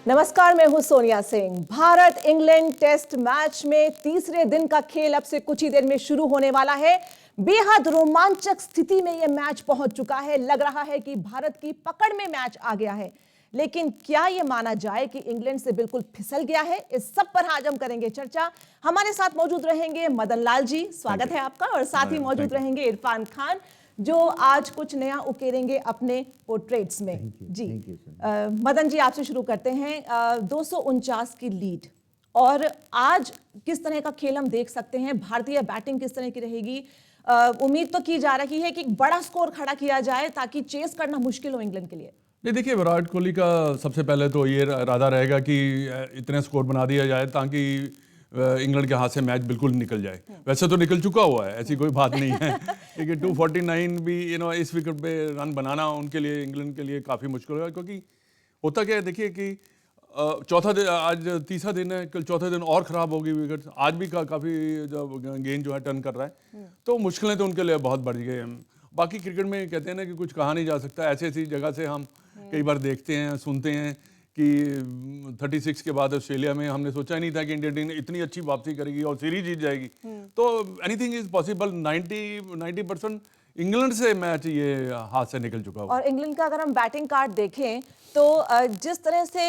नमस्कार, मैं हूं Sonia Singh. Bharat England test match में तीसरे दिन का खेल अब से कुछ ही देर में शुरू होने वाला है। बेहद रोमांचक स्थिति में यह मैच पहुंच चुका है। लग रहा है कि भारत की पकड़ में मैच आ गया है, लेकिन क्या यह माना जाए कि इंग्लैंड से बिल्कुल फिसल गया है? इस सब पर आज हम करेंगे चर्चा। हमारे साथ मौजूद रहेंगे मदन लाल जी, स्वागत है आपका, और साथ ही मौजूद रहेंगे इरफान खान, जो आज कुछ नया उकेरेंगे अपने पोर्ट्रेट्स में। जी मदन जी, आपसे शुरू करते हैं। 249 की लीड, और आज किस तरह का खेल हम देख सकते हैं? भारतीय बैटिंग किस तरह की रहेगी? उम्मीद तो की जा रही है कि बड़ा स्कोर खड़ा किया जाए ताकि चेस करना मुश्किल हो इंग्लैंड के लिए। नहीं, देखिए, विराट कोहली का सबसे पहले तो ये इरादा रहेगा कि इतने स्कोर बना दिया जाए ताकि इंग्लैंड के हाथ से मैच बिल्कुल निकल जाए। वैसे तो निकल चुका हुआ है, ऐसी कोई बात नहीं है। लेकिन 249 भी इस विकेट पे रन बनाना उनके लिए, इंग्लैंड के लिए काफ़ी मुश्किल होगा। क्योंकि होता क्या है, देखिए कि चौथा दिन, आज तीसरा दिन है, कल चौथे दिन और ख़राब होगी विकेट। आज भी काफ़ी गेंद जो है टर्न कर रहा है, तो मुश्किलें तो उनके लिए बहुत बढ़ गई हैं। बाकी क्रिकेट में कहते हैं ना कि कुछ कहा नहीं जा सकता। ऐसी ऐसी जगह से हम कई बार देखते हैं, सुनते हैं कि 36 के बाद ऑस्ट्रेलिया में हमने सोचा ही नहीं था कि इंडिया टीम इतनी अच्छी वापसी करेगी और सीरीज जीत जाएगी। तो एनीथिंग इज पॉसिबल। 90% इंग्लैंड से मैच ये हाथ से निकल चुका हुआ। और इंग्लैंड का अगर हम बैटिंग कार्ड देखें तो जिस तरह से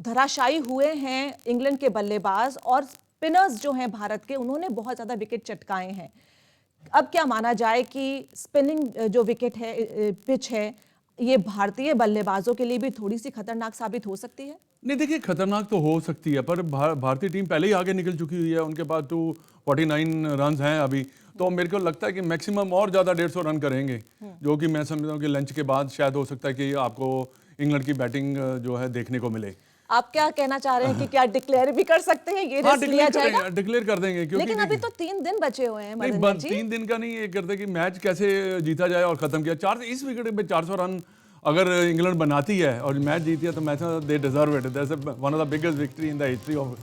धराशायी हुए हैं इंग्लैंड के बल्लेबाज और स्पिनर्स जो हैं भारत के, उन्होंने बहुत ज़्यादा विकेट चटकाए हैं। अब क्या माना जाए कि स्पिनिंग जो विकेट है, पिच है, ये भारतीय बल्लेबाजों के लिए भी थोड़ी सी खतरनाक साबित हो सकती है? नहीं, देखिए, खतरनाक तो हो सकती है, पर भारतीय टीम पहले ही आगे निकल चुकी हुई है। उनके पास 249 रन हैं अभी। तो मेरे को लगता है कि मैक्सिमम और ज़्यादा 150 रन करेंगे, जो कि मैं समझता हूँ कि लंच के बाद शायद हो सकता है कि आपको इंग्लैंड की बैटिंग जो है देखने को मिले। आप क्या कहना चाह रहे हैं कि क्या डिक्लेयर भी कर सकते हैं? ये रिस्क लिया जाएगा? डिक्लेयर कर देंगे, क्योंकि लेकिन अभी तो 3 दिन बचे हुए हैं मदन नहीं, जी। 3 दिन का नहीं, ये करते कि मैच कैसे जीता जाए और खत्म किया। इस विकेट पे 400 रन अगर इंग्लैंड बनाती है और मैच जीती है तो match they deserve it. That's one of the biggest victory in the history of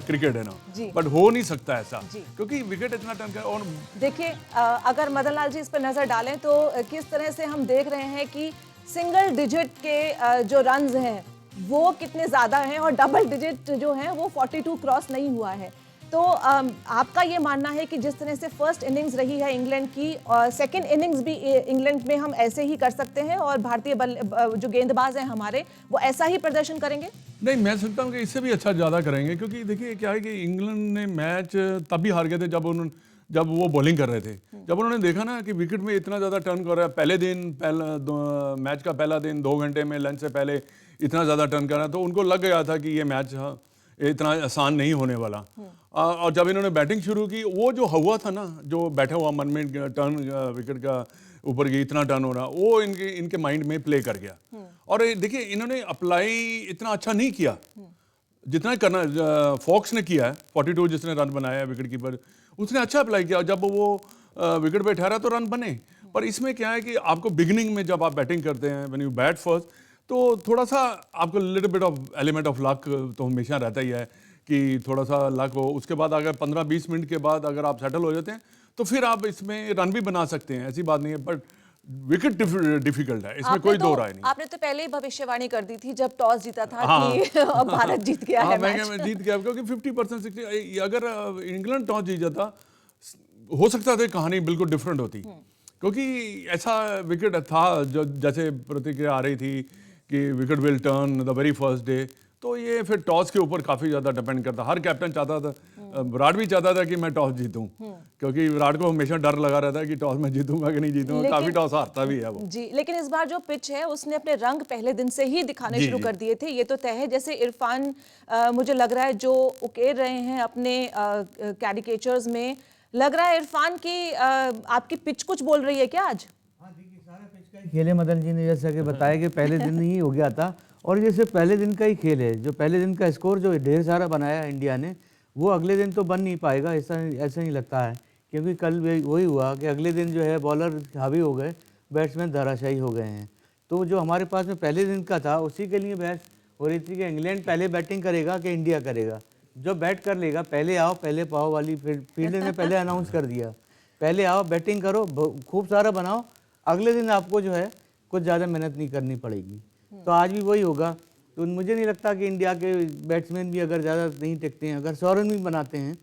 cricket है ना। बट हो नहीं सकता ऐसा, क्योंकि विकेट इतना टर्न कर। और देखिए, अगर मदन लाल जी इस पर नजर डालें तो किस तरह से हम देख रहे हैं कि सिंगल डिजिट के जो रन्स हैं वो कितने ज्यादा हैं, और डबल डिजिट जो है वो 42 क्रॉस नहीं हुआ है। तो आपका ये मानना है कि जिस तरह से फर्स्ट इनिंग्स रही है इंग्लैंड की, और सेकंड इनिंग्स भी इंग्लैंड में हम ऐसे ही कर सकते हैं, और भारतीय जो गेंदबाज हैं हमारे, वो ऐसा ही प्रदर्शन करेंगे? नहीं, मैं सोचता हूँ कि इससे भी अच्छा ज़्यादा करेंगे। क्योंकि देखिए क्या है कि इंग्लैंड ने मैच तभी हार गए थे जब वो बॉलिंग कर रहे थे। जब उन्होंने देखा ना कि विकेट में इतना ज़्यादा टर्न कर रहा है, पहले दिन मैच का पहला दिन 2 घंटे में लंच से पहले इतना ज़्यादा टर्न कर रहा है, तो उनको लग गया था कि ये मैच इतना आसान नहीं होने वाला। और जब इन्होंने बैटिंग शुरू की, वो जो हुआ था ना, जो बैठा हुआ मन में टर्न विकेट का ऊपर की इतना टर्न हो रहा, वो इनके माइंड में प्ले कर गया। और देखिए, इन्होंने अप्लाई इतना अच्छा नहीं किया जितना करना फॉक्स ने किया है। 42 जिसने रन बनाया है विकेट कीपर, उसने अच्छा अप्लाई किया। जब वो विकेट पे ठहरा तो रन बने। पर इसमें क्या है कि आपको बिगिनिंग में जब आप बैटिंग करते हैं, व्हेन यू बैट फर्स्ट, तो थोड़ा सा आपको little bit of element of luck तो हमेशा रहता ही है कि थोड़ा सा लक हो। उसके बाद अगर 15-20 मिनट के बाद अगर आप सेटल हो जाते हैं तो फिर आप इसमें रन भी बना सकते हैं, ऐसी बात नहीं है। बट विकेट डिफिकल्ट है, इसमें कोई दो राय नहीं। आपने तो पहले ही भविष्यवाणी कर दी थी जब टॉस जीता था कि अब भारत जीत गया है मैच। मैं जीत गया, क्योंकि 50% 60 अगर इंग्लैंड टॉस जीत जाता, हो सकता था कहानी बिल्कुल डिफरेंट होती। क्योंकि ऐसा विकेट था जो जैसे प्रतिक्रिया आ रही थी कि wicket will turn the very first day. तो ये फिर टॉस के ऊपर काफ़ी ज़्यादा डिपेंड करता। हर कैप्टन चाहता था, विराट भी चाहता था कि मैं टॉस जीतूं, क्योंकि विराट को हमेशा डर लगा रहता है कि टॉस में जीतूंगा कि नहीं जीतूंगा। काफ़ी टॉस हारता भी है वो। जी, लेकिन इस बार जो पिच है उसने अपने रंग पहले दिन से ही दिखाने शुरू कर दिए थे, ये तो तय है। जैसे इरफान मुझे लग रहा है जो उकेर रहे हैं अपने कैरिकेचर्स में, लग रहा है इरफान की आपकी पिच कुछ बोल रही है क्या आज? हाँ, देखिए, सारा पिच का ही खेल है। मदन जी ने जैसा कि बताया कि पहले दिन ही हो गया था, और ये सिर्फ पहले दिन का ही खेल है। जो पहले दिन का स्कोर जो ढेर सारा बनाया इंडिया ने, वो अगले दिन तो बन नहीं पाएगा, ऐसा नहीं लगता है। क्योंकि कल वही हुआ कि अगले दिन जो है बॉलर हावी हो गए, बैट्समैन धराशायी हो गए हैं। तो जो हमारे पास में पहले दिन का था, उसी के लिए बहस हो रही थी कि इंग्लैंड पहले बैटिंग करेगा कि इंडिया करेगा। जो बैट कर लेगा, पहले आओ पहले पाओ वाली फील्ड ने पहले अनाउंस कर दिया, पहले आओ बैटिंग करो, खूब सारा बनाओ, अगले दिन आपको जो है कुछ ज़्यादा मेहनत नहीं करनी पड़ेगी। तो आज भी वही होगा। तो मुझे नहीं लगता कि इंडिया के बैट्समैन भी अगर ज़्यादा नहीं टिकते हैं, अगर 100 रन भी बनाते हैं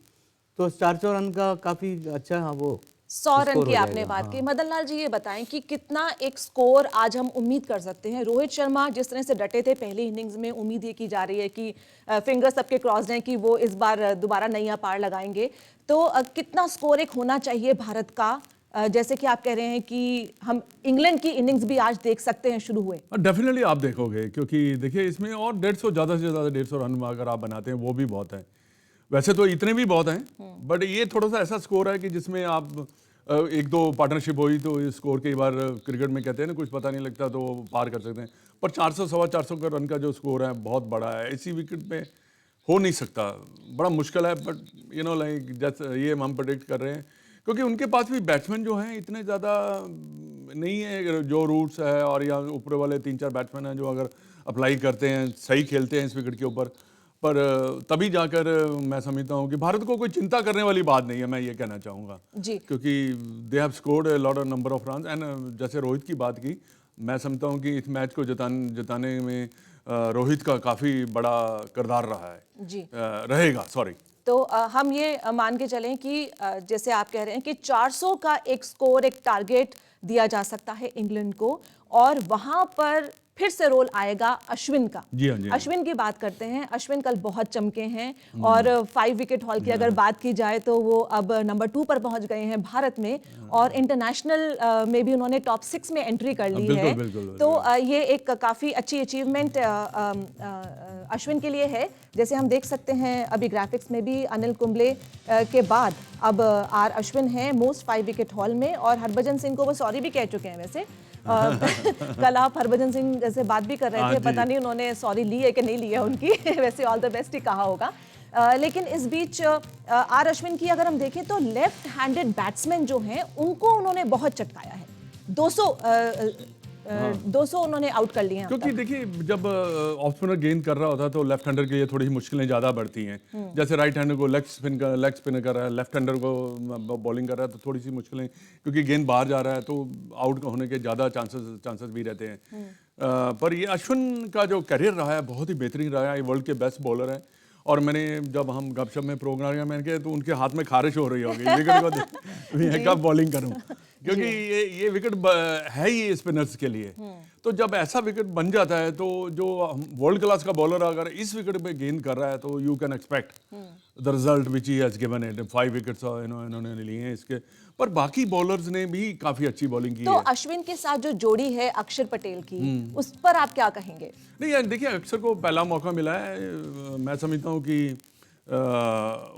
तो 400 रन का काफ़ी अच्छा वो 100 रन स्कोर की हो आपने जाएगा। बात हाँ। की। मदन लाल जी ये बताएं कि कितना एक स्कोर आज हम उम्मीद कर सकते हैं। रोहित शर्मा जिस तरह से डटे थे पहली इनिंग्स में, उम्मीद ये की जा रही है कि फिंगर्स सबके क्रॉस्ड हैं कि वो इस बार दोबारा नया पार लगाएंगे। तो कितना स्कोर एक होना चाहिए भारत का, जैसे कि आप कह रहे हैं कि हम इंग्लैंड की इनिंग्स भी आज देख सकते हैं शुरू हुए। डेफिनेटली आप देखोगे, क्योंकि देखिए इसमें और 150 ज़्यादा से ज़्यादा 150 रन अगर आप बनाते हैं वो भी बहुत है। वैसे तो इतने भी बहुत हैं, बट ये थोड़ा सा ऐसा स्कोर है कि जिसमें आप एक दो पार्टनरशिप हुई तो ये स्कोर कई बार क्रिकेट में कहते हैं ना कुछ पता नहीं लगता तो पार कर सकते हैं। पर 400 सवा 400 का रन का जो स्कोर है बहुत बड़ा है, इसी विकेट पे हो नहीं सकता, बड़ा मुश्किल है। बट यू नो लाइक जैसे ये हम प्रेडिक्ट कर रहे हैं, क्योंकि उनके पास भी बैट्समैन जो हैं इतने ज़्यादा नहीं है। जो रूट्स है और या ऊपर वाले 3-4 बैट्समैन हैं जो अगर अप्लाई करते हैं, सही खेलते हैं इस विकेट के ऊपर, पर तभी जाकर मैं समझता हूँ कि भारत को कोई चिंता करने वाली बात नहीं है, मैं ये कहना चाहूँगा जी। क्योंकि they have scored a lot of number of run. And जैसे रोहित की बात की, मैं समझता हूँ कि इस मैच को जिताने में रोहित का काफ़ी बड़ा किरदार रहा है, जी। रहेगा, सॉरी। तो हम ये मान के चलें कि जैसे आप कह रहे हैं कि 400 का एक स्कोर, एक टारगेट दिया जा सकता है इंग्लैंड को, और वहां पर फिर से रोल आएगा अश्विन का। जी हाँ, जी हाँ। अश्विन की बात करते हैं। अश्विन कल बहुत चमके हैं और 5 विकेट हॉल की अगर बात की जाए तो वो अब नंबर 2 पर पहुंच गए हैं भारत में, और इंटरनेशनल में भी उन्होंने टॉप 6 में एंट्री कर ली बिल्कुल, है। बिल्कुल, तो ये एक काफ़ी अच्छी अचीवमेंट अश्विन के लिए है। जैसे हम देख सकते हैं अभी ग्राफिक्स में भी अनिल कुंबले के बाद अब आर अश्विन हैं मोस्ट 5 विकेट हॉल में, और हरभजन सिंह को वो सॉरी भी कह चुके हैं वैसे। कल आप हरभजन सिंह से बात भी कर रहे थे, पता नहीं उन्होंने सॉरी ली है कि नहीं ली है उनकी वैसे ऑल द बेस्ट ही कहा होगा। लेकिन इस बीच आर अश्विन की अगर हम देखें तो लेफ्ट हैंडेड बैट्समैन जो हैं उनको उन्होंने बहुत चटकाया है। 200 उन्होंने आउट कर लिए हैं अब क्योंकि तक। देखिए जब ऑफ स्पिनर गेंद कर रहा होता है तो लेफ्ट हैंडर के लिए थोड़ी मुश्किलें ज़्यादा बढ़ती हैं। जैसे राइट हैंडर को लेग स्पिनर कर रहा है, लेफ्ट हैंडर को बॉलिंग कर रहा है, तो थोड़ी सी मुश्किलें, क्योंकि गेंद बाहर जा रहा है तो आउट होने के ज़्यादा चांसेस भी रहते हैं। पर ये अश्विन का जो करियर रहा है बहुत ही बेहतरीन रहा है। ये वर्ल्ड के बेस्ट बॉलर हैं, और मैंने जब हम गपशप में प्रोग्राम किया मैंने कहा तो उनके हाथ में खारिश हो रही होगी विकेट को मैं कब बॉलिंग करूं, क्योंकि ये विकेट है ही स्पिनर्स के लिए। तो जब ऐसा विकेट बन जाता है तो जो वर्ल्ड क्लास का बॉलर अगर इस विकेट पे गेंद कर रहा है तो you can expect the result which he has given it. 5 wickets इन्होंने लिए हैं इसके, पर बाकी बॉलर्स ने भी काफी अच्छी बॉलिंग की तो है। अश्विन के साथ जो जोड़ी है अक्षर पटेल की, उस पर आप क्या कहेंगे? नहीं यार देखिए, अक्षर को पहला मौका मिला है, मैं समझता हूँ कि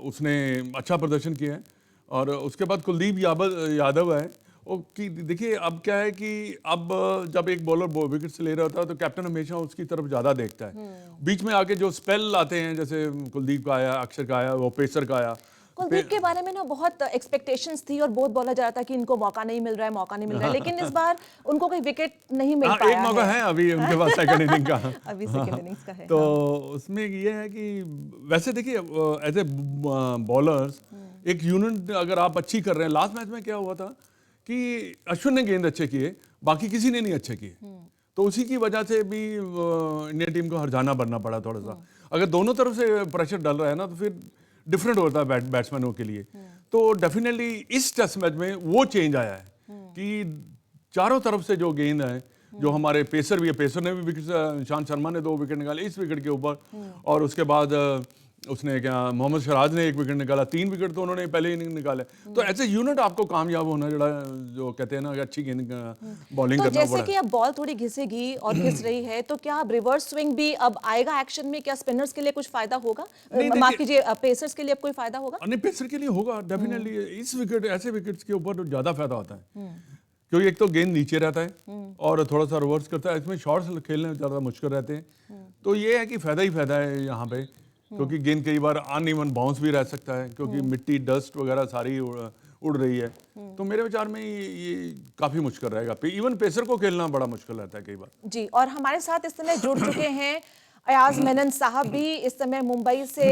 उसने अच्छा प्रदर्शन किया है। और उसके बाद कुलदीप यादव है वो कि देखिए अब क्या है कि अब जब एक बॉलर विकेट से ले रहा होता है तो कैप्टन हमेशा उसकी तरफ ज़्यादा देखता है। बीच में आके जो स्पेल आते हैं, जैसे कुलदीप का आया, अक्षर का आया, वो पेसर का आया। कुलदीप के बारे में ना बहुत एक्सपेक्टेशंस थी और बहुत बोला जा रहा था कि इनको मौका नहीं मिल रहा है, मौका नहीं मिल रहा है, लेकिन इस बार उनको कोई विकेट नहीं मिल पाया एक मौका है अभी उनके पास सेकंड इनिंग का। अभी सेकंड इनिंग्स का है। तो उसमें ये है कि वैसे देखिए एज ए बॉलर्स एक यूनिट अगर आप अच्छी कर रहे हैं, लास्ट मैच में क्या हुआ था कि अश्विन ने गेंद अच्छे किए, बाकी किसी ने नहीं अच्छे किए, तो उसी की वजह से भी इंडियन टीम को हरजाना बनना पड़ा थोड़ा सा। अगर दोनों तरफ से प्रेशर डल रहा है ना तो फिर डिफरेंट होता है बैट्समैनों के लिए। तो डेफिनेटली इस टेस्ट मैच में वो चेंज आया है कि चारों तरफ से जो गेंद है, जो हमारे पेसर भी है, पेसर ने भी विकेट, ईशांत शर्मा ने 2 विकेट निकाले इस विकेट के ऊपर, और उसके बाद उसने क्या मोहम्मद सिराज ने 1 विकेट निकाला, 3 विकेट तो उन्होंने पहले ही निकाले। तो ऐसे यूनिट आपको कामयाब होना, जो कहते हैं ना अच्छी गेंद बॉलिंग तो करना जैसे पड़ा। कि अब बॉल थोड़ी घिसेगी और घिस रही है, तो क्या अब रिवर्स स्विंग भी अब आएगा एक्शन में? क्या स्पिनर्स के लिए कुछ फायदा होगा? माफ कीजिए, पेसर्स के लिए अब कोई फायदा होगा? नहीं, पेसर के लिए होगा डेफिनेटली। इस विकेट, ऐसे विकेट्स के ऊपर ज्यादा फायदा होता है, क्योंकि एक तो गेंद नीचे रहता है और थोड़ा सा रिवर्स करता है, इसमें शॉट्स खेलने में ज़्यादा मुश्किल रहते हैं। तो ये है कि फ़ायदा ही फ़ायदा है यहाँ पे, क्योंकि गेंद कई बार अनइवन बाउंस भी रह सकता है, क्योंकि मिट्टी, डस्ट वगैरह सारी उड़ रही है। तो मेरे विचार में ये काफ़ी मुश्किल रहेगा। इवन पेसर को खेलना बड़ा मुश्किल रहता है कई बार। जी, और हमारे साथ इस समय जुड़ चुके हैं अयाज मेनन साहब भी, इस समय मुंबई से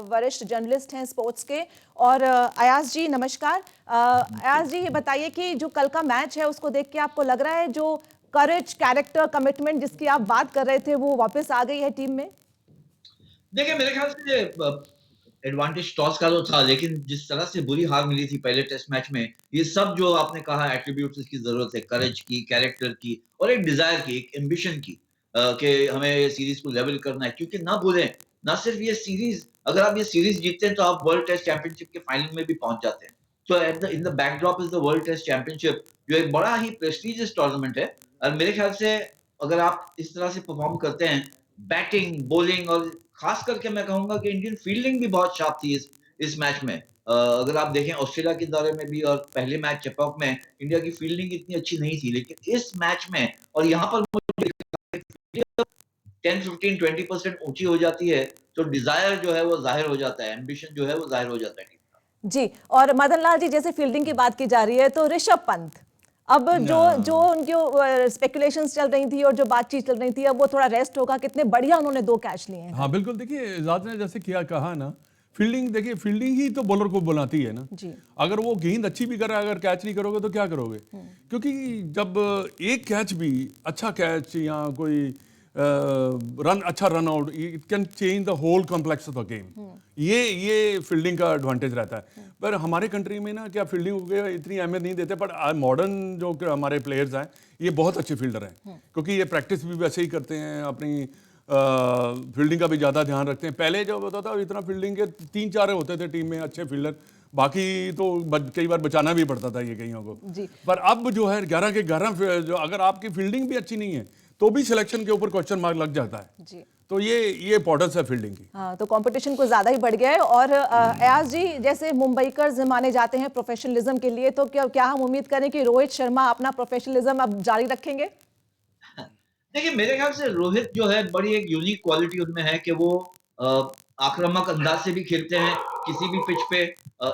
वरिष्ठ जर्नलिस्ट हैं स्पोर्ट्स के। और अयाज जी नमस्कार। अयाज जी ये बताइए कि जो कल का मैच है उसको देख के आपको लग रहा है जो करेज, कैरेक्टर, कमिटमेंट जिसकी आप बात कर रहे थे वो वापस आ गई है टीम में? देखिए मेरे ख्याल से एडवांटेज टॉस का तो था, लेकिन जिस तरह से बुरी हार मिली थी पहले टेस्ट मैच में, ये सब जो आपने कहा एट्रीब्यूट्स इसकी जरूरत है, करेज की, कैरेक्टर की और एक डिजायर की, एक एम्बिशन की, कि हमें ये सीरीज को लेवल करना है। क्योंकि ना भूलें, ना सिर्फ ये सीरीज, अगर आप ये सीरीज जीतते हैं तो आप वर्ल्ड टेस्ट चैंपियनशिप के फाइनल में भी पहुंच जाते हैं। तो at the in the backdrop is the world test championship, जो एक बड़ा ही प्रेस्टिजियस टूर्नामेंट है। और मेरे ख्याल से अगर आप इस तरह से परफॉर्म करते हैं, बैटिंग, बॉलिंग और खास करके मैं कहूंगा कि इंडियन फील्डिंग भी बहुत शार्प थी इस मैच में। अगर आप देखें ऑस्ट्रेलिया के दौरे में भी और पहले मैच चेपॉक में इंडिया की फील्डिंग इतनी अच्छी नहीं थी, लेकिन इस मैच में और यहाँ पर मुझे 10, 15, 20% ऊंची हो जाती है तो डिजायर जो है वो जाहिर हो जाता है, एम्बिशन जो है वो जाहिर हो जाता है। जी, और मदन लाल जी, जैसे फील्डिंग की बात की जा रही है तो ऋषभ पंत, अब जो उनकी स्पेकुलेशंस चल रही थी और जो बातचीत चल रही थी, अब वो थोड़ा रेस्ट होगा। कितने बढ़िया उन्होंने 2 कैच लिए हैं। हाँ बिल्कुल, देखिए इजाज ने जैसे किया कहा ना, फील्डिंग देखिए, फील्डिंग ही तो बॉलर को बनाती है ना जी। अगर वो गेंद अच्छी भी कर रहा है, अगर कैच नहीं करोगे तो क्या करोगे? क्योंकि जब एक कैच भी अच्छा कैच या कोई अच्छा run out, it can change the whole complex of the game. ये फील्डिंग का एडवांटेज रहता है। पर हमारे कंट्री में ना क्या फील्डिंग को इतनी अहमियत नहीं देते, पर मॉडर्न जो हमारे प्लेयर्स हैं ये बहुत अच्छे फील्डर हैं, क्योंकि ये प्रैक्टिस भी वैसे ही करते हैं, अपनी फील्डिंग का भी ज़्यादा ध्यान रखते हैं। पहले जब होता था इतना फील्डिंग के 3-4 होते थे टीम में अच्छे फील्डर, बाकी तो कई बार बचाना भी पड़ता था ये कईयों को जी। पर अब जो है 11 के 11 जो अगर आपकी फील्डिंग भी अच्छी नहीं है तो भी सिलेक्शन के ऊपर क्वेश्चन मार्क लग जाता है। जी। तो ये इंपॉर्टेंस है फील्डिंग की। हाँ, तो कंपटीशन को ज्यादा ही बढ़ गया है। और अयाज जी, जैसे मुंबईकर्स माने जाते हैं प्रोफेशनलिज्म के लिए, तो क्या हम उम्मीद करें कि रोहित शर्मा अपना प्रोफेशनलिज्म अब जारी रखेंगे? देखिए मेरे ख्याल से रोहित जो है बड़ी एक यूनिक क्वालिटी उनमें है कि वो आक्रामक अंदाज से भी खेलते हैं किसी भी पिच पे।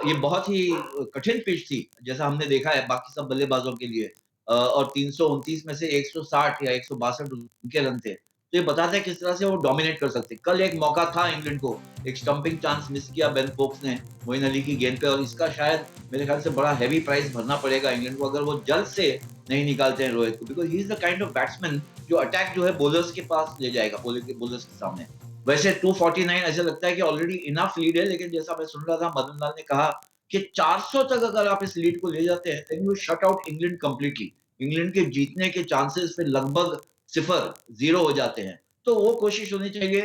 ये बहुत ही कठिन पिच थी जैसा हमने देखा है बाकी सब बल्लेबाजों के लिए, और 329 में से 160 या 162 उनके रन थे। तो ये बताता है किस तरह से वो डोमिनेट कर सकते। कल एक मौका था इंग्लैंड को, एक स्टंपिंग चांस मिस किया बेन फोक्स ने मोइन अली की गेंद पे, और इसका शायद मेरे ख्याल से बड़ा हैवी प्राइस भरना पड़ेगा इंग्लैंड को अगर वो जल्द से नहीं निकालते हैं रोहित को, because he is the kind of batsman जो अटैक जो है बॉलर्स के पास ले जाएगा, बॉलर्स के सामने। वैसे 249 ऐसा लगता है कि ऑलरेडी इनफ लीड है, लेकिन जैसा मैं सुन रहा था मदन लाल ने कहा कि 400 तक अगर आप इस लीड को ले जाते हैं then you shut out England completely. England के जीतने के चांसेस फिर लगभग 0 हो जाते हैं। तो वो कोशिश होनी चाहिए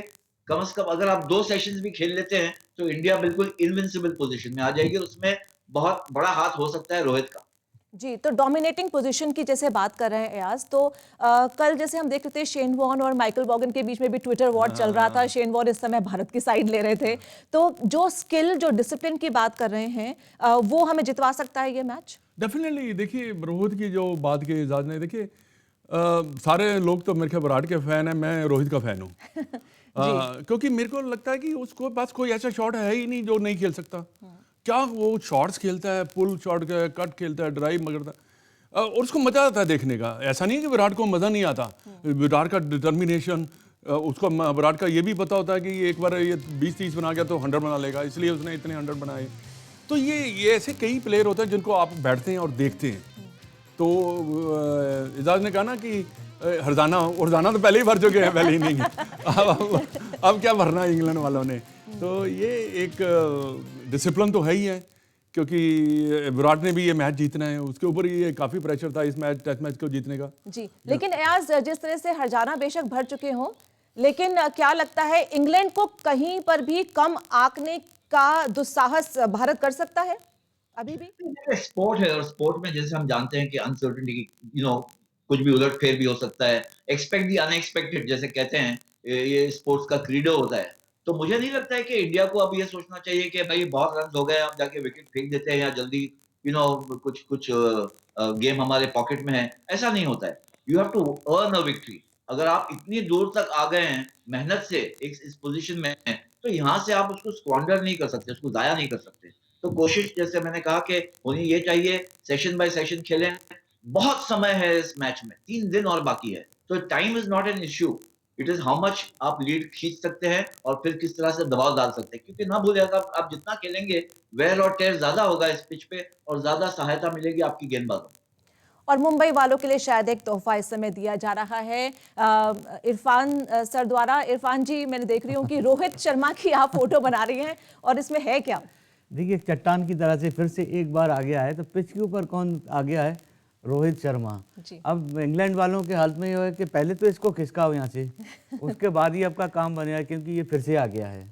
कम से कम, अगर आप 2 सेशंस भी खेल लेते हैं तो इंडिया बिल्कुल इनविंसिबल पोजीशन में आ जाएगी, और उसमें बहुत बड़ा हाथ हो सकता है रोहित का। जी, तो डोमिनेटिंग पोजीशन की जैसे बात कर रहे हैं अयाज, तो कल जैसे हम देख रहे थे शेन वॉर्न और माइकल वॉगन के बीच में भी ट्विटर वॉर चल रहा था। शेन वॉर्न इस समय भारत की साइड ले रहे थे। तो जो स्किल, जो डिसिप्लिन की बात कर रहे हैं, वो हमें जितवा सकता है ये मैच? डेफिनेटली। देखिए रोहित की जो बात की इजाज ने, देखिए सारे लोग तो मेरे ख्याल विराट के फैन है, मैं रोहित का फैन हूँ। क्योंकि मेरे को लगता है कि उसको पास कोई ऐसा शॉट है ही नहीं जो नहीं खेल सकता। क्या वो शॉट्स खेलता है, पुल शॉट, कट खेलता है, ड्राइव करता है, और उसको मजा आता है देखने का। ऐसा नहीं है कि विराट को मजा नहीं आता। विराट का डिटर्मिनेशन, उसको विराट का ये भी पता होता है कि ये एक बार ये 20-30 बना गया तो 100 बना लेगा, इसलिए उसने इतने 100 बनाए। तो ये ऐसे कई प्लेयर होते हैं जिनको आप बैठते हैं और देखते हैं। तो इजाज ने कहा ना कि हरजाना तो पहले ही भर चुके हैं पहले इनिंग। अब क्या भरना है इंग्लैंड वालों ने। तो ये एक डिसिप्लिन तो है ही है, क्योंकि विराट ने भी ये मैच जीतना है, उसके ऊपर ये काफी प्रेशर था इस टेस्ट मैच को जीतने का। जी, लेकिन अयाज, जिस तरह से हरजाना बेशक भर चुके हों, लेकिन क्या लगता है इंग्लैंड को कहीं पर भी कम आंकने का दुस्साहस भारत कर सकता है अभी भी? स्पोर्ट है, और स्पोर्ट में जैसे हम जानते हैं कि अनसर्टेनिटी, कुछ भी उलटफेर भी हो सकता है। एक्सपेक्ट द अनएक्सपेक्टेड जैसे कहते हैं, ये स्पोर्ट्स का क्रीडो होता है। तो मुझे नहीं लगता है कि इंडिया को अब ये सोचना चाहिए कि भाई बहुत रन हो गए, हम जाके विकेट फेंक देते हैं या जल्दी कुछ कुछ गेम हमारे पॉकेट में है। ऐसा नहीं होता है। You have to earn a victory. अगर आप इतनी दूर तक आ गए हैं मेहनत से इस पोजीशन में हैं, तो यहाँ से आप उसको स्क्वांडर नहीं कर सकते, उसको जाया नहीं कर सकते। तो कोशिश जैसे मैंने कहा कि उन्हें ये चाहिए सेशन बाय सेशन खेलें। बहुत समय है इस मैच में, 3 दिन और बाकी है, तो time is not an issue. It is how much आप लीड खींच सकते हैं और फिर किस तरह से दबाव डाल सकते हैं, क्योंकि ना भूलिए आप जितना खेलेंगे वेयर और टेयर ज्यादा होगा इस पिच पे और ज्यादा सहायता मिलेगी आपकी गेंदबाजों को। और मुंबई वालों के लिए शायद एक तोहफा इस समय दिया जा रहा है इरफान सर द्वारा। इरफान जी, मैंने देख रही हूँ कि रोहित शर्मा की आप फोटो बना रही हैं, और इसमें है क्या? देखिए, चट्टान की तरह से फिर से एक बार आ गया है, तो पिच के ऊपर कौन आ गया है? रोहित शर्मा। जी। अब इंग्लैंड वालों के हालत में ये है कि पहले तो इसको खिसकाओ यहाँ से, उसके बाद ही आपका काम बनेगा, क्योंकि ये फिर से आ गया है।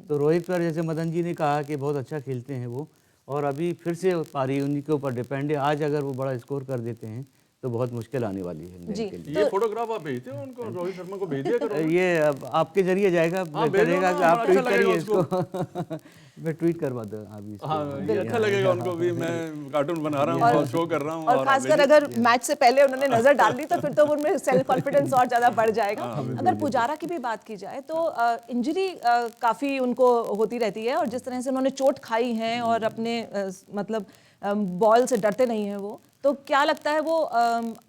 तो रोहित पर, जैसे मदन जी ने कहा कि बहुत अच्छा खेलते हैं वो, और अभी फिर से पारी उन्हीं के ऊपर डिपेंड है। आज अगर वो बड़ा स्कोर कर देते हैं तो बहुत मुश्किल आने वाली है इंग्लैंड के लिए। ये फोटोग्राफ आप भेजते हो उनको, रोहित शर्मा को भेज दिया करो। ये अब आपके जरिए जाएगा, हाँ, करेगा भेजो कि ना, आप बड़ा ट्वीट अच्छा करिए लगेगा इसको। मैं ट्वीट करवा दूँ अभी इसको। हाँ, ये अच्छा लगेगा उनको भी, मैं कार्टून बना रहा हूँ और शो कर रहा हूँ। और खासकर अगर मैच से पहले उन्होंने नजर डाल ली तो फिर तो उनमें सेल्फ कॉन्फिडेंस और ज्यादा बढ़ जाएगा। अगर पुजारा की भी बात की जाए तो इंजरी काफी उनको होती रहती है, और जिस तरह से उन्होंने चोट खाई है और अपने मतलब बॉल से डरते नहीं है वो, तो क्या लगता है वो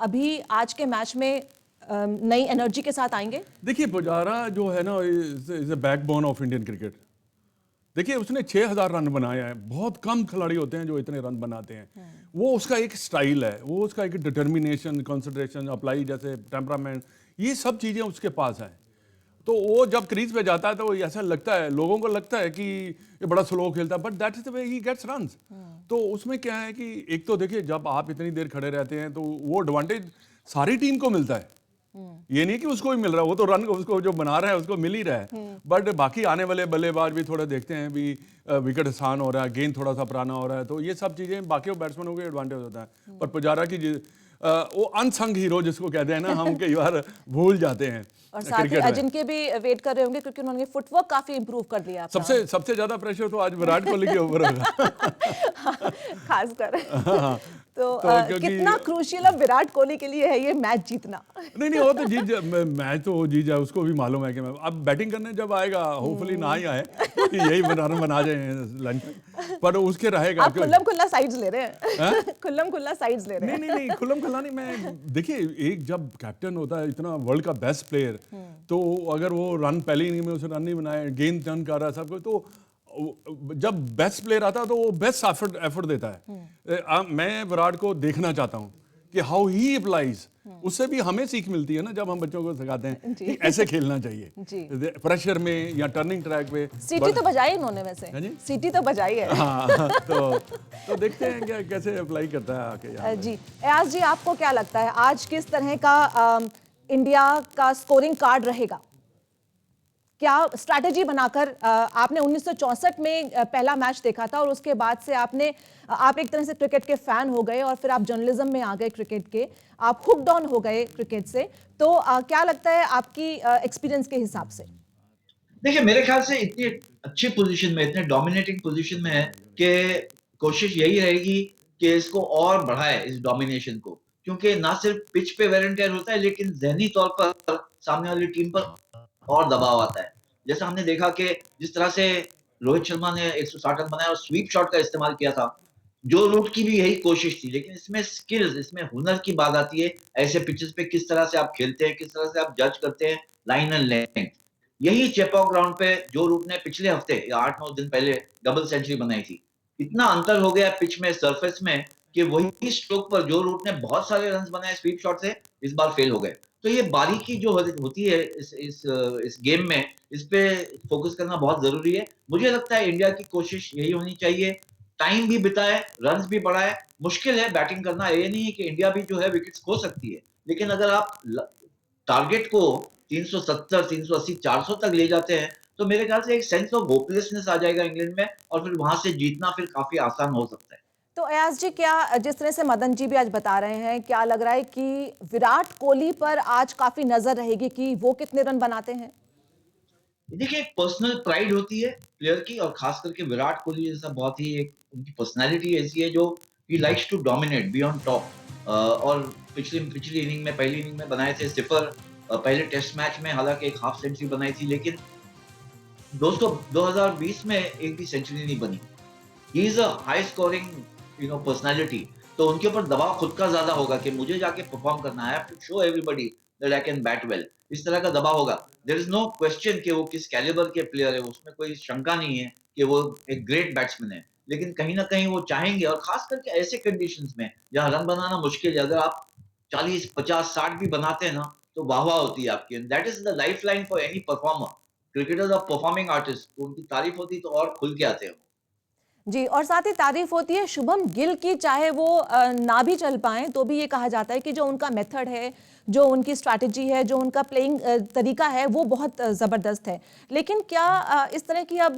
अभी आज के मैच में नई एनर्जी के साथ आएंगे? देखिए, पुजारा जो है ना, is a backbone of Indian cricket. देखिए, उसने 6000 रन बनाया है। बहुत कम खिलाड़ी होते हैं जो इतने रन बनाते हैं। वो उसका एक स्टाइल है, वो उसका एक डिटर्मिनेशन, कंसंट्रेशन, अप्लाई, जैसे टेम्परामेंट, ये सब चीज़ें उसके पास हैं। तो वो जब क्रीज पे जाता है तो ऐसा लगता है, लोगों को लगता है कि ये बड़ा स्लो खेलता है, but that is the way he gets runs. तो उसमें क्या है कि एक तो देखिए, जब आप इतनी देर खड़े रहते हैं तो वो एडवांटेज सारी टीम को मिलता है। ये नहीं कि उसको ही मिल रहा है, वो तो रन उसको जो बना रहा है उसको मिल ही रहा है, बट बाकी आने वाले बल्लेबाज भी थोड़ा देखते हैं भी, विकेट आसान हो रहा है, गेंद थोड़ा सा पुराना हो रहा है, तो ये सब चीज़ें बाकी बैट्समैनों के एडवांटेज होता है। पर पुजारा की वो अनसंग हीरो जिसको कहते हैं ना, हम कई बार भूल जाते हैं। और साथ ही अजिंक्य भी वेट कर रहे होंगे, क्योंकि उन्होंने फुटवर्क काफी इंप्रूव कर दिया अपना। सबसे ज्यादा प्रेशर तो आज विराट कोहली के ऊपर होगा। खासकर तो क्योंकि कितना क्रूशियल अब विराट कोहली के लिए है ये मैच जीतना? नहीं, वो तो मैच तो वो जीत जाए, उसको भी मालूम है कि मैं अब बैटिंग करने जब आएगा, होपफुली ना ही आए, यही बना जाए लंच, पर उसके रहेगा। आप खुल्लम खुल्ला साइड्स ले रहे हैं? खुल्लम खुल्ला साइड्स ले रहे हैं? नहीं, खुल्लम खुल्ला नहीं। मैं देखिए, एक जब कैप्टन होता है इतना वर्ल्ड का बेस्ट प्लेयर, तो अगर वो रन पहले इनिंग में उसे रन नहीं बनाए, गेंद टर्न कर रहा है सब कुछ, तो जब बेस्ट प्लेयर आता है तो वो बेस्ट एफर्ट देता है। मैं विराट को देखना चाहता हूँ कि हाउ ही अप्लाइज, उससे भी हमें सीख मिलती है ना, जब हम बच्चों को सिखाते हैं कि ऐसे खेलना चाहिए प्रेशर में या टर्निंग ट्रैक पे। सीटी तो बजाई इन्होंने, वैसे सीटी तो बजाई है। हाँ, तो देखते हैं क्या कैसे अप्लाई करता है आके। जी, एयाज जी, आपको क्या लगता है आज किस तरह का इंडिया का स्कोरिंग कार्ड रहेगा? क्या स्ट्रैटेजी बनाकर, आपने 1964 में पहला मैच देखा था और उसके बाद से आप एक तरह से क्रिकेट के फैन हो गए और फिर आप जर्नलिज्म में आ गए क्रिकेट के, आप हुक्ड ऑन हो गए क्रिकेट से, तो क्या लगता है आपकी एक्सपीरियंस के हिसाब से? देखिए, मेरे ख्याल से इतनी अच्छी पोजीशन में, इतने डोमिनेटिंग पोजीशन में है कि कोशिश यही रहेगी कि इसको और बढ़ाए, इस डोमिनेशन को, क्योंकि ना सिर्फ पिच पे वेयर एंड टेयर होता है, लेकिन ज़हनी तौर पर सामने वाली टीम पर और दबाव आता है। जैसा हमने देखा कि जिस तरह से रोहित शर्मा ने 160 रन बनाया और स्वीप शॉट का इस्तेमाल किया था, जो रूट की भी यही कोशिश थी, लेकिन इसमें स्किल्स, इसमें हुनर की बात आती है। ऐसे पिचेस पे किस तरह से आप खेलते हैं, किस तरह से आप जज करते हैं लाइन एंड लेंथ। यही चेपॉक ग्राउंड पे जो रूट ने पिछले हफ्ते या 8-9 दिन पहले डबल सेंचुरी बनाई थी। इतना अंतर हो गया पिच में, सरफेस में, कि वही स्ट्रोक पर जो रूट ने बहुत सारे रन्स बनाए स्वीप शॉट से, इस बार फेल हो गए। तो ये बारीकी जो होती है इस गेम में, इस पे फोकस करना बहुत जरूरी है। मुझे लगता है इंडिया की कोशिश यही होनी चाहिए, टाइम भी बिताए, रन्स भी बढ़ाए। मुश्किल है बैटिंग करना, ये नहीं है कि इंडिया भी जो है विकेट्स खो सकती है, लेकिन अगर आप टारगेट को 370, 380, 400 तक ले जाते हैं, तो मेरे ख्याल से एक सेंस ऑफ होपलेसनेस आ जाएगा इंग्लैंड में, और फिर वहां से जीतना फिर काफी आसान हो सकता है। तो एयाज जी, क्या जिस तरह से मदन जी भी आज बता रहे हैं, क्या लग रहा है कि विराट कोहली पर आज काफी नजर रहेगी कि वो कितने रन बनाते हैं? देखिए, एक पर्सनल प्राइड होती है प्लेयर की, और खास करके विराट कोहली जैसा बहुत ही एक उनकी पर्सनालिटी ऐसी है जो he likes to dominate, be on top. और पिछली इनिंग में, पहली इनिंग में बनाए थे सिफर, पहले टेस्ट मैच में हालांकि एक हाफ सेंचुरी बनाई थी, लेकिन दोस्तों 2020 में एक भी सेंचुरी नहीं बनी। He is a high scoring personality, तो उनके ऊपर दबाव खुद का ज्यादा होगा कि मुझे जाके परफॉर्म करना है, to show everybody that I can bat well. इस तरह का दबाव होगा। देयर इज नो क्वेश्चन कि वो किस कैलिबर के प्लेयर है, उसमें कोई शंका नहीं है कि वो एक ग्रेट बैट्समैन है, लेकिन कहीं ना कहीं वो चाहेंगे, और खास करके ऐसे कंडीशंस में जहां रन बनाना मुश्किल है, अगर आप 40 50 60 भी बनाते हैं ना, तो वाह वाह होती है आपकी। That is the life line for any performer. Cricketers और परफॉर्मिंग आर्टिस्ट, उनकी तारीफ होती तो और खुल के आते हैं। जी, और साथ ही तारीफ होती है शुभम गिल की, चाहे वो ना भी चल पाएं तो भी ये कहा जाता है कि जो उनका मेथड है, जो उनकी स्ट्रैटेजी है, जो उनका प्लेइंग तरीका है, वो बहुत ज़बरदस्त है। लेकिन क्या इस तरह की अब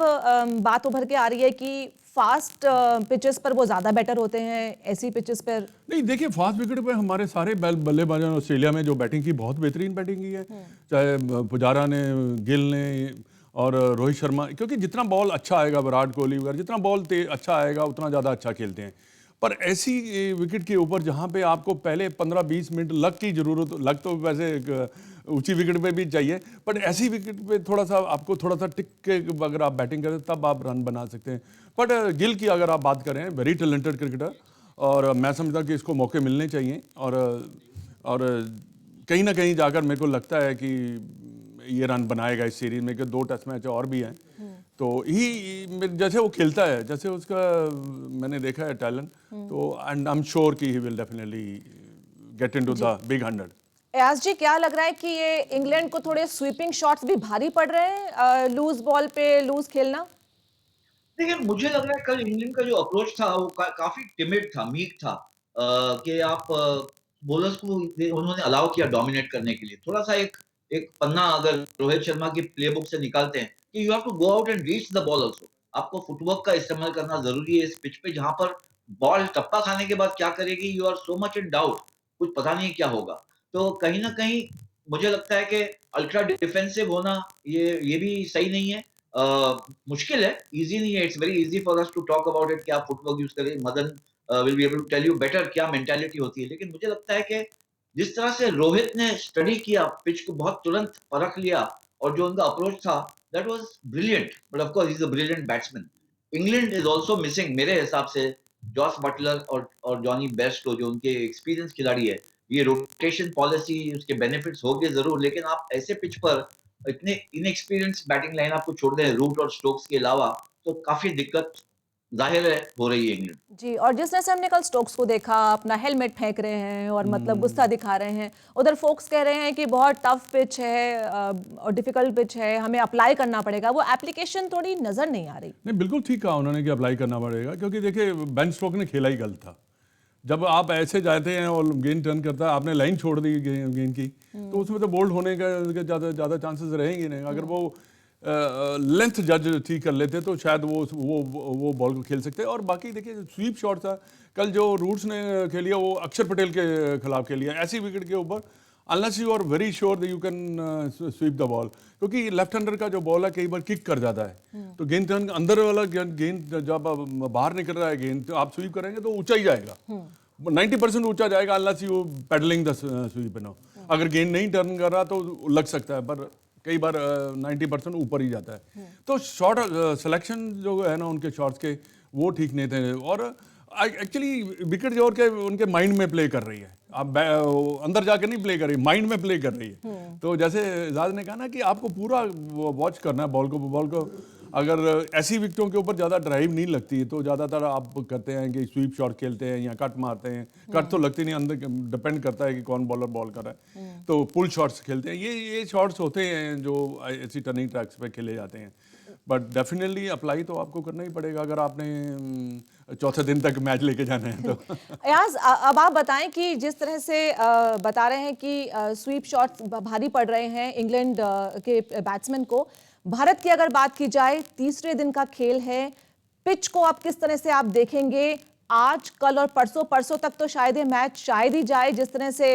बात उभर के आ रही है कि फास्ट पिचेस पर वो ज़्यादा बेटर होते हैं, ऐसी पिचेस पर? नहीं देखिए, फास्ट विकेट पे हमारे सारे बल्लेबाजों ने ऑस्ट्रेलिया में जो बैटिंग की, बहुत बेहतरीन बैटिंग की है। चाहे पुजारा ने, गिल ने और रोहित शर्मा, क्योंकि जितना बॉल अच्छा आएगा, विराट कोहली वगैरह जितना बॉल अच्छा आएगा उतना ज़्यादा अच्छा खेलते हैं। पर ऐसी विकेट के ऊपर जहाँ पे आपको पहले 15-20 मिनट लक की ज़रूरत, लक तो वैसे एक ऊंची विकेट पे भी चाहिए, बट ऐसी विकेट पे थोड़ा सा आपको थोड़ा सा टिक के अगर आप बैटिंग करें तब आप रन बना सकते हैं। बट गिल की अगर आप बात करें, वेरी टैलेंटेड क्रिकेटर, और मैं समझता कि इसको मौके मिलने चाहिए। और कहीं ना कहीं जाकर मेरे को लगता है कि ये रन बनाएगा इस सीरीज में, कि 2 टेस्ट मैच और भी हैं। तो जैसे वो खेलता है, जैसे उसका मैंने देखा है टैलेंट, तो एंड आई एम श्योर कि he will definitely get into the big 100। Eijaz ji, क्या लग रहा है कि ये इंग्लैंड को थोड़े स्वीपिंग शॉट्स भी भारी पड़ रहे हैं, लूज बॉल पे लूज खेलना? देखिए, मुझे लग रहा है कल इंग्लैंड का जो अप्रोच था वो काफी टिमिड था, मीक था। कि आप बॉलर्स को उन्होंने अलाउ किया डोमिनेट करने के लिए। थोड़ा सा एक एक पन्ना अगर रोहित शर्मा की प्लेबुक से निकालते हैं कि you have to go out and reach the ball also. आपको फुटवर्क का इस्तेमाल करना जरूरी है इस पिच पे, जहां पर बॉल टप्पा खाने के बाद क्या करेगी, you are so much in doubt, कुछ पता नहीं क्या होगा। तो कहीं ना कहीं मुझे लगता है कि अल्ट्रा डिफेंसिव होना ये भी सही नहीं है। मुश्किल है, इजी नहीं है। It's very easy for us to talk about it कि आप फुटवर्क यूज करें। Madan will be able to tell you better क्या मेंटालिटी होती है। लेकिन मुझे लगता है कि जिस तरह से रोहित ने स्टडी किया पिच को, बहुत तुरंत परख लिया, और जो उनका अप्रोच था, that was brilliant. But of course he is a brilliant batsman. England is also missing मेरे हिसाब से जॉस बटलर और जॉनी बेस्टो, जो उनके एक्सपीरियंस खिलाड़ी है। ये रोटेशन पॉलिसी, उसके बेनिफिट्स होंगे जरूर, लेकिन आप ऐसे पिच पर इतने इनएक्सपीरियंस बैटिंग लाइनअप को छोड़ दें रूट और स्टोक्स के अलावा, तो काफी दिक्कत जाहिर है हो रही है इंग्लैंड। जी, और जिस तरह से हमने कल स्टोक्स को देखा, अपना हेलमेट फेंक रहे हैं और मतलब गुस्सा दिखा रहे हैं, उधर फोक्स कह रहे हैं कि बहुत टफ पिच है और डिफिकल्ट पिच है, हमें अप्लाई करना पड़ेगा। वो एप्लीकेशन थोड़ी नजर नहीं आ रही। नहीं, बिल्कुल ठीक कहा उन्होंने कि अप्लाई करना पड़ेगा, क्योंकि देखिए बेन स्टोक ने खेला ही गलत था। जब आप ऐसे जाते हैं और गेंद टर्न करता है, आपने लाइन छोड़ दी गेंद की, तो उसमें तो बोल्ड होने का ज़्यादा चांसेस रहेंगे नहीं। अगर वो लेंथ जज ठीक कर लेते तो शायद वो बॉल को खेल सकते। और बाकी देखिए स्वीप शॉट था कल जो रूट्स ने खेलिया, वो अक्षर पटेल के खिलाफ खेलिया ऐसी विकेट के ऊपर, unless you are very sure that you can sweep the ball, क्योंकि लेफ्ट हैंडर का जो बॉल है कई बार किक कर जाता है। तो गेंद टर्न अंदर वाला गेंद जब बाहर निकल रहा है गेंद, तो आप स्वीप करेंगे तो ऊंचा ही जाएगा, 90% ऊंचा जाएगा, unless you pedalling the sweep no. अगर गेंद नहीं टर्न कर रहा तो लग सकता है, पर कई बार 90% ऊपर ही जाता है। तो शॉट सिलेक्शन जो है ना उनके शॉट्स के, वो ठीक नहीं थे। और एक्चुअली विकेट जो के उनके माइंड में प्ले कर रही है, आप अंदर जाकर नहीं प्ले कर रही, माइंड में प्ले कर रही है। तो जैसे एजाज ने कहा ना कि आपको पूरा वॉच करना है बॉल को। अगर ऐसी विकेटों के ऊपर ज़्यादा ड्राइव नहीं लगती तो ज़्यादातर आप करते हैं कि स्वीप शॉट खेलते हैं या कट मारते हैं। कट तो लगती नहीं, अंदर डिपेंड करता है कि कौन बॉलर बॉल कर रहा है। तो पुल शॉट्स खेलते हैं, ये शॉट्स होते हैं जो ऐसी टर्निंग ट्रैक्स पे खेले जाते हैं। बट डेफिनेटली अप्लाई तो आपको करना ही पड़ेगा अगर आपने चौथे दिन तक मैच लेके जाना है तो। याज, अब आप बताएं कि जिस तरह से बता रहे हैं कि स्वीप शॉट्स भारी पड़ रहे हैं इंग्लैंड के बैट्समैन को, भारत की अगर बात की जाए, तीसरे दिन का खेल है, पिच को आप किस तरह से आप देखेंगे आज, कल और परसों तक तो शायद ये मैच शायद ही जाए, जिस तरह से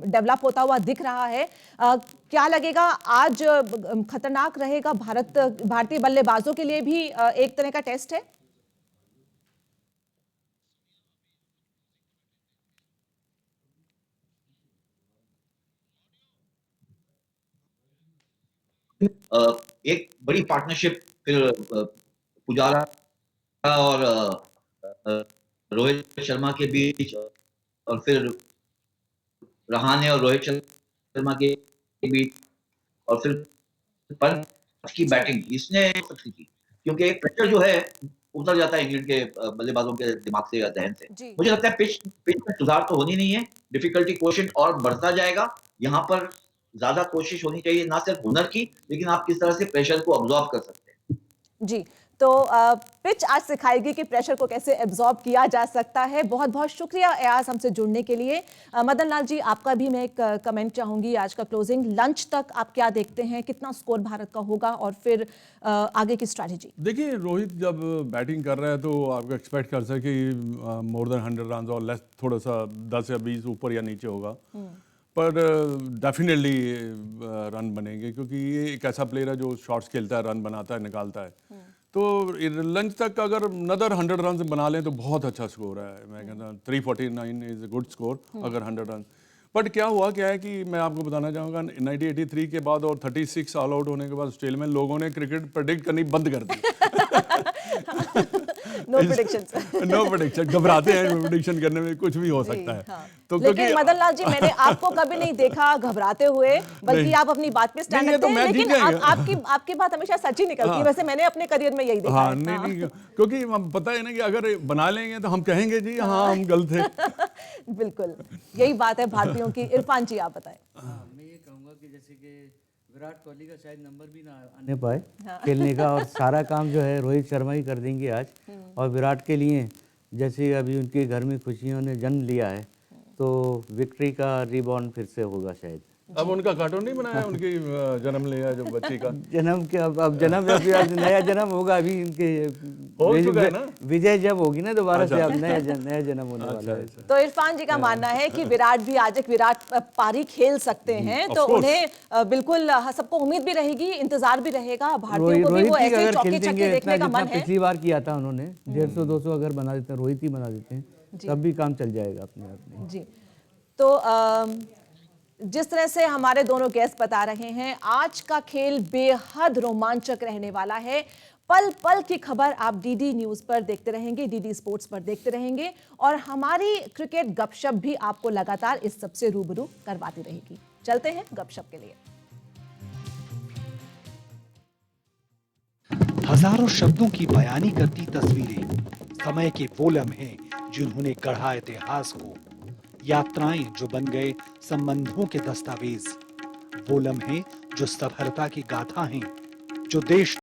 डेवलप होता हुआ दिख रहा है। क्या लगेगा आज खतरनाक रहेगा भारतीय बल्लेबाजों के लिए भी एक तरह का टेस्ट है? एक बड़ी पार्टनरशिप फिर पुजारा और रोहित शर्मा के बीच, और फिर रहाणे और रोहित शर्मा के बीच, और फिर पंत की जी। बैटिंग इसने सकती थी, क्योंकि एक प्रेशर जो है उतर जाता है इंग्लैंड के बल्लेबाजों के दिमाग से या ज़हन से। जी। मुझे लगता है पिच पिच में सुधार तो होनी नहीं है, डिफिकल्टी क्वोशिएंट और बढ़ता जाएगा। यहाँ पर ज़्यादा कोशिश होनी चाहिए ना सिर्फ हुनर की, लेकिन आप किस तरह से प्रेशर को अब्ज़ॉर्ब कर सकते हैं। जी, तो पिच आज सिखाएगी कि प्रेशर को कैसे एब्जॉर्ब किया जा सकता है। बहुत-बहुत शुक्रिया एयाज हमसे जुड़ने के लिए। मदन लाल जी, आपका भी मैं एक कमेंट चाहूँगी आज का क्लोजिंग। लंच तक आप क्या देखते हैं? कितना स्कोर भारत का होगा और फिर आगे की स्ट्रैटेजी? देखिए, रोहित जब बैटिंग कर रहा है तो आप एक्सपेक्ट कर सकते कि मोर देन 100 रन और लेस थोड़ा सा 10 या 20 ऊपर या नीचे होगा, पर डेफिनेटली रन बनेंगे क्योंकि ये एक ऐसा प्लेयर है जो शॉट्स खेलता है, रन बनाता है, निकालता है। तो लंच तक अगर नदर 100 रन बना लें तो बहुत अच्छा स्कोर है। मैं कहता हूँ 349 इज अ गुड स्कोर अगर 100 रन। बट क्या हुआ क्या है कि मैं आपको बताना चाहूँगा 1983 के बाद और 36 ऑल आउट होने के बाद ऑस्ट्रेलिया में लोगों ने क्रिकेट प्रेडिक्ट करनी बंद कर दी। No predictions. नो प्रेडिक्शन, घबराते हैं प्रेडिक्शन करने में, कुछ भी हो सकता है। हाँ। तो लेकिन मदन लाल जी, मैंने आपको कभी नहीं देखा घबराते हुए, बल्कि नहीं। आप अपनी बात पे स्टैंड नहीं, ये रखते तो हैं। मैच जीत लेकिन जाएंगे। आपकी बात हमेशा सच ही निकलती है। हाँ। वैसे मैंने अपने करियर में यही देखा हाँ, है। नहीं, क्योंकि हम पता है ना कि अगर बना लेंगे तो हम कहेंगे जी हाँ हम गलत थे। बिल्कुल, यही बात है भारतीयों की। इरफान जी, आप बताएं। मैं ये कहूँगा कि जैसे कि विराट कोहली का शायद नंबर भी ना आने पाए खेलने का, और सारा काम जो है रोहित शर्मा ही कर देंगे आज। और विराट के लिए जैसे अभी उनके घर में खुशियों ने जन्म लिया है, तो विक्ट्री का रिबॉर्न फिर से होगा शायद। अब उनका कार्टून नहीं बनाया, उनकी जन्म लिया जो बच्ची का। जन्म के अब जन्म अभी आज नया जन्म होगा अभी इनके हो चुका है ना? विजय जब होगी ना दोबारा से, अच्छा। अब नया जन्म होने वाला है। तो इरफान जी का मानना है कि विराट भी आज एक विराट पारी खेल सकते हैं, तो of course। उन्हें बिल्कुल सबको उम्मीद भी रहेगी, इंतजार भी रहेगा, भारतीयों रोहित को भी वो ही ऐसे अगर चौके खेल छक्के देंगे देखने इतना का जितना मन है। पिछली बार किया था उन्होंने 150-200 अगर बना देते हैं, रोहित ही बना देते हैं, तब भी काम चल जाएगा अपने आप में। जी, तो जिस तरह से हमारे दोनों गेस्ट बता रहे हैं, आज का खेल बेहद रोमांचक रहने वाला है। पल पल की खबर आप डीडी न्यूज पर देखते रहेंगे, डीडी स्पोर्ट्स पर देखते रहेंगे, और हमारी क्रिकेट गपशप भी आपको लगातार इस सबसे रूबरू करवाती रहेगी। चलते हैं गपशप के लिए। हजारों शब्दों की बयानी करती तस्वीरें, समय के वो लम्हे जिन्होंने गढ़ा इतिहास को, यात्राएं जो बन गए संबंधों के दस्तावेज, वो लम्हे जो सफलता की गाथा हैं, जो देश